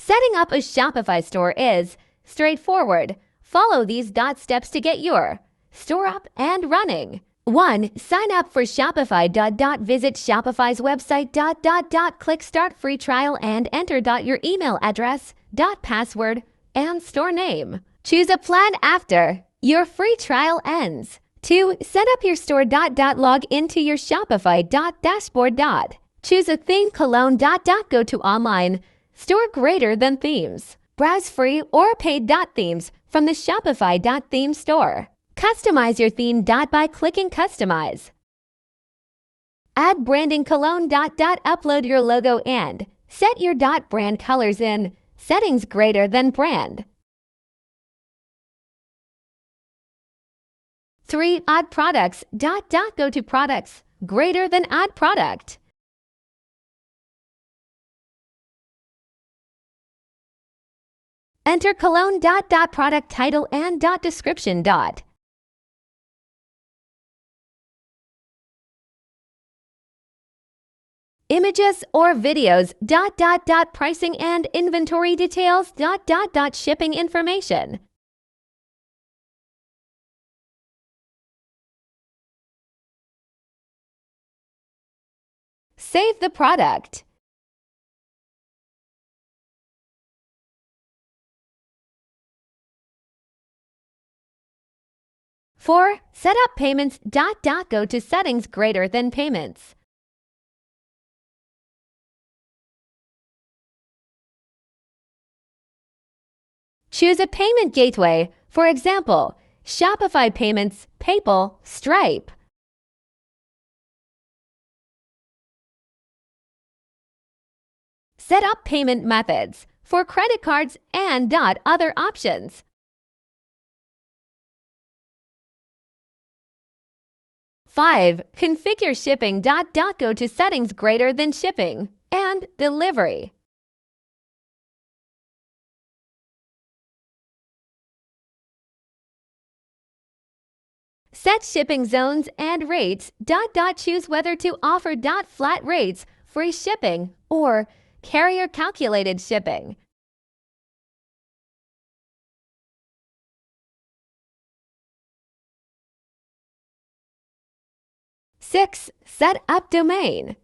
Setting up a Shopify store is straightforward. Follow these steps to get your store up and running. 1. Sign up for Shopify. Visit Shopify's website. Click Start Free Trial and enter your email address, password, and store name. Choose a plan after your free trial ends. 2. Set up your store. Log into your Shopify. Dashboard. Choose a theme. Cologne. Go to online store greater than themes. Browse free or paid themes from the Shopify theme store. Customize your theme by clicking Customize. Add branding. Cologne. Upload your logo and set your brand colors in settings greater than brand. 3. Add products. Go to products greater than add product. Enter Cologne. Product title and description. Images or videos. Pricing and inventory details. Shipping information. Save the product. Four. Set up payments. Go to settings greater than payments. Choose a payment gateway. For example, Shopify Payments, PayPal, Stripe. Set up payment methods for credit cards and other options. 5. Configure shipping. Go to settings greater than shipping and delivery. Set shipping zones and rates. Choose whether to offer flat rates, free shipping, or carrier calculated shipping. 6. Set up domain.